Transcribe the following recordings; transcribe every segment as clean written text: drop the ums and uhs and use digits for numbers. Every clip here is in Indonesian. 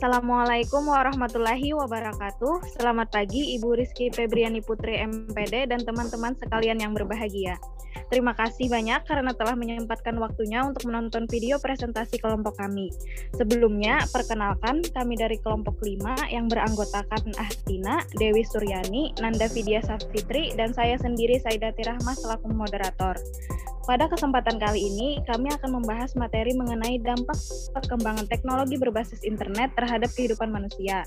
Assalamualaikum warahmatullahi wabarakatuh. Selamat pagi Ibu Rizky Febriani Putri MPD dan teman-teman sekalian yang berbahagia. Terima kasih banyak karena telah menyempatkan waktunya untuk menonton video presentasi kelompok kami. Sebelumnya, perkenalkan kami dari kelompok 5 yang beranggotakan Ahtina, Dewi Suryani, Nanda Vidya Safitri, dan saya sendiri Saidati Rahmah selaku moderator. Pada kesempatan kali ini, kami akan membahas materi mengenai dampak perkembangan teknologi berbasis internet terhadap kehidupan manusia.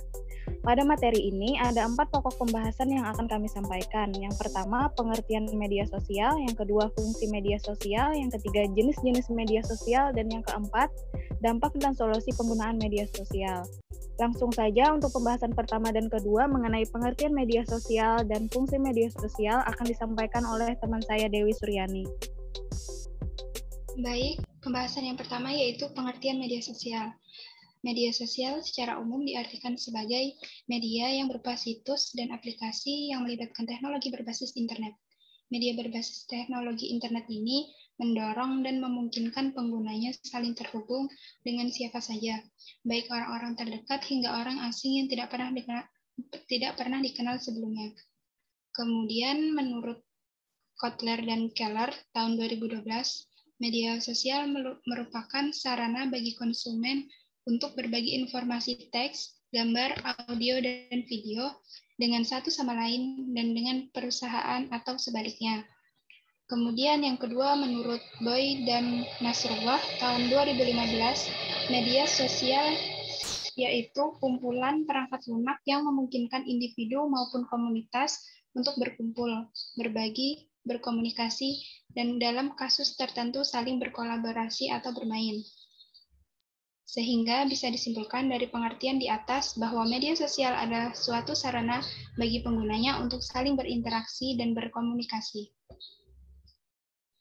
Pada materi ini, ada 4 pokok pembahasan yang akan kami sampaikan. Yang pertama, pengertian media sosial. Yang kedua, fungsi media sosial. Yang ketiga, jenis-jenis media sosial. Dan yang keempat, dampak dan solusi penggunaan media sosial. Langsung saja untuk pembahasan pertama dan kedua mengenai pengertian media sosial dan fungsi media sosial akan disampaikan oleh teman saya Dewi Suryani. Baik, pembahasan yang pertama yaitu pengertian media sosial. Media sosial secara umum diartikan sebagai media yang berupa situs dan aplikasi yang melibatkan teknologi berbasis internet. Media berbasis teknologi internet ini mendorong dan memungkinkan penggunanya saling terhubung dengan siapa saja, baik orang-orang terdekat hingga orang asing yang tidak pernah dikenal sebelumnya. Kemudian menurut Kotler dan Keller tahun 2012, media sosial merupakan sarana bagi konsumen untuk berbagi informasi teks, gambar, audio, dan video dengan satu sama lain dan dengan perusahaan atau sebaliknya. Kemudian yang kedua, menurut Boy dan Nasrullah tahun 2015, media sosial yaitu kumpulan perangkat lunak yang memungkinkan individu maupun komunitas untuk berkumpul, berbagi, berkomunikasi, dan dalam kasus tertentu saling berkolaborasi atau bermain. Sehingga bisa disimpulkan dari pengertian di atas bahwa media sosial adalah suatu sarana bagi penggunanya untuk saling berinteraksi dan berkomunikasi.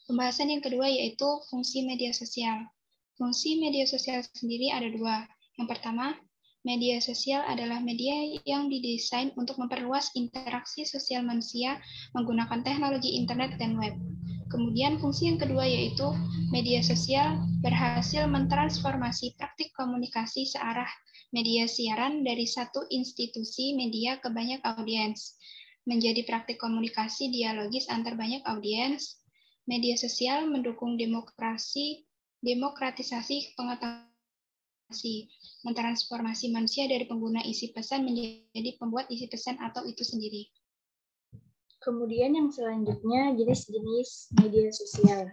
Pembahasan yang kedua yaitu fungsi media sosial. Fungsi media sosial sendiri ada 2. Yang pertama, media sosial adalah media yang didesain untuk memperluas interaksi sosial manusia menggunakan teknologi internet dan web. Kemudian fungsi yang kedua yaitu media sosial berhasil mentransformasi praktik komunikasi searah media siaran dari satu institusi media ke banyak audiens, menjadi praktik komunikasi dialogis antar banyak audiens. Media sosial mendukung demokratisasi pengetahuan, mentransformasi manusia dari pengguna isi pesan menjadi pembuat isi pesan atau itu sendiri. Kemudian yang selanjutnya jenis-jenis media sosial.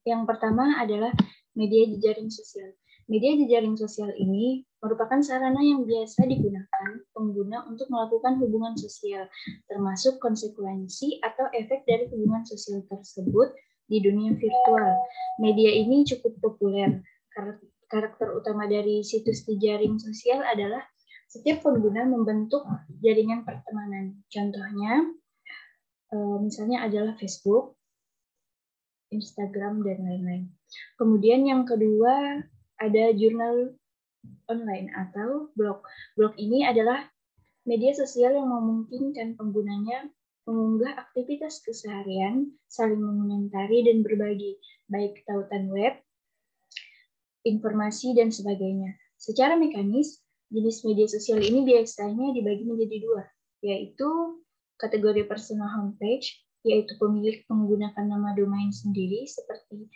Yang pertama adalah media jejaring sosial. Media jejaring sosial ini merupakan sarana yang biasa digunakan pengguna untuk melakukan hubungan sosial, termasuk konsekuensi atau efek dari hubungan sosial tersebut di dunia virtual. Media ini cukup populer. Karakter utama dari situs jejaring sosial adalah setiap pengguna membentuk jaringan pertemanan. Contohnya, misalnya adalah Facebook, Instagram, dan lain-lain. Kemudian yang kedua, ada jurnal online atau blog. Blog ini adalah media sosial yang memungkinkan penggunanya mengunggah aktivitas keseharian, saling mengomentari dan berbagi, baik tautan web, informasi, dan sebagainya. Secara mekanis, jenis media sosial ini biasanya dibagi menjadi 2, yaitu kategori personal homepage, yaitu pemilik menggunakan nama domain sendiri seperti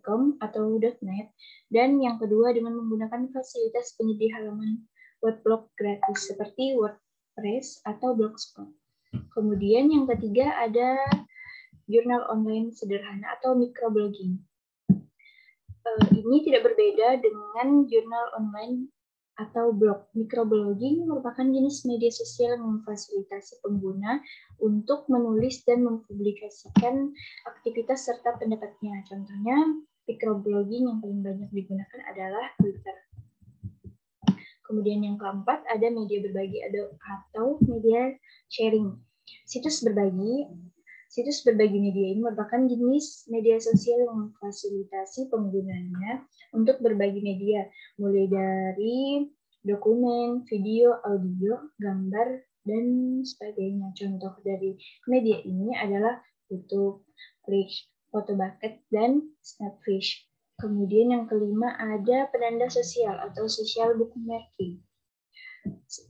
.com atau .net, dan yang kedua dengan menggunakan fasilitas penyedia halaman weblog gratis seperti WordPress atau Blogspot. Kemudian yang ketiga ada jurnal online sederhana atau microblogging. Ini tidak berbeda dengan jurnal online atau blog. Microblogging merupakan jenis media sosial yang memfasilitasi pengguna untuk menulis dan mempublikasikan aktivitas serta pendapatnya. Contohnya, microblogging yang paling banyak digunakan adalah Twitter. Kemudian yang keempat ada media berbagi atau media sharing. Situs berbagi media ini merupakan jenis media sosial yang memfasilitasi penggunanya untuk berbagi media, mulai dari dokumen, video, audio, gambar, dan sebagainya. Contoh dari media ini adalah YouTube, Flickr, Photobucket, dan Snapfish. Kemudian yang kelima ada penanda sosial atau social bookmarking.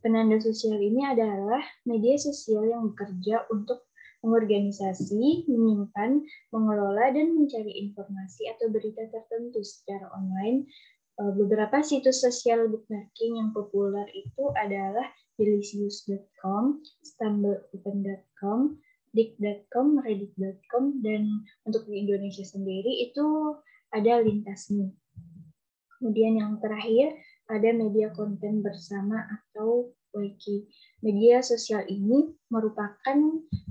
Penanda sosial ini adalah media sosial yang bekerja untuk mengorganisasi, menyimpan, mengelola, dan mencari informasi atau berita tertentu secara online. Beberapa situs sosial bookmarking yang populer itu adalah delicious.com, stumbleopen.com, dik.com, reddit.com, dan untuk di Indonesia sendiri itu ada Lintas.me. Kemudian yang terakhir ada media konten bersama atau wiki. Media sosial ini merupakan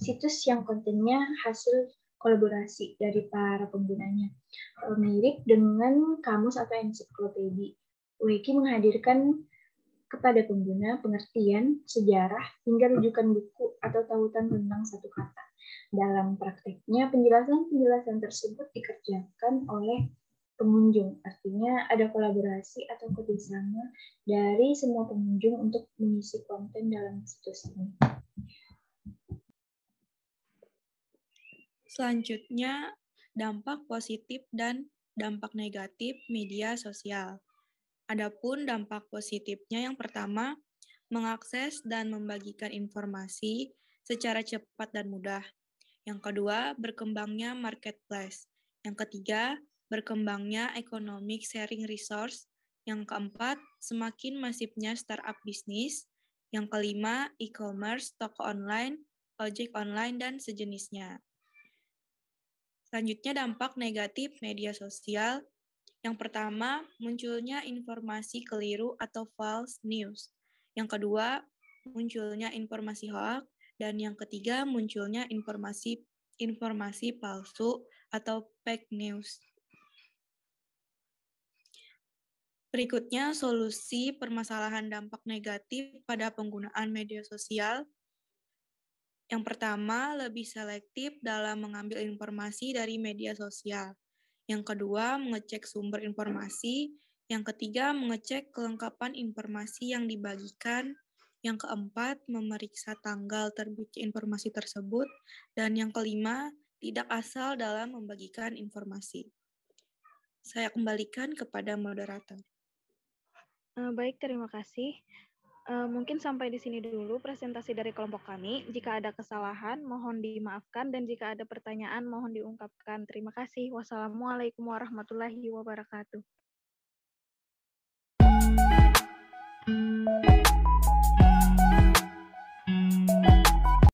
situs yang kontennya hasil kolaborasi dari para penggunanya. Mirip dengan kamus atau ensiklopedia. Wiki menghadirkan kepada pengguna pengertian, sejarah, hingga rujukan buku atau tautan tentang satu kata. Dalam prakteknya, penjelasan-penjelasan tersebut dikerjakan oleh pengunjung, artinya ada kolaborasi atau kerjasama dari semua pengunjung untuk mengisi konten dalam situs ini. Selanjutnya, dampak positif dan dampak negatif media sosial. Adapun dampak positifnya yang pertama, mengakses dan membagikan informasi secara cepat dan mudah. Yang kedua, berkembangnya marketplace. Yang ketiga, berkembangnya economic sharing resource. Yang keempat, semakin masifnya startup bisnis. Yang kelima, e-commerce, toko online, ojek online, dan sejenisnya. Selanjutnya, dampak negatif media sosial. Yang pertama, munculnya informasi keliru atau false news. Yang kedua, munculnya informasi hoax. Dan yang ketiga, munculnya informasi palsu atau fake news. Berikutnya, solusi permasalahan dampak negatif pada penggunaan media sosial. Yang pertama, lebih selektif dalam mengambil informasi dari media sosial. Yang kedua, mengecek sumber informasi. Yang ketiga, mengecek kelengkapan informasi yang dibagikan. Yang keempat, memeriksa tanggal terbitnya informasi tersebut. Dan yang kelima, tidak asal dalam membagikan informasi. Saya kembalikan kepada moderator. Baik, terima kasih. Mungkin sampai di sini dulu presentasi dari kelompok kami. Jika ada kesalahan, mohon dimaafkan, dan jika ada pertanyaan, mohon diungkapkan. Terima kasih. Wassalamualaikum warahmatullahi wabarakatuh.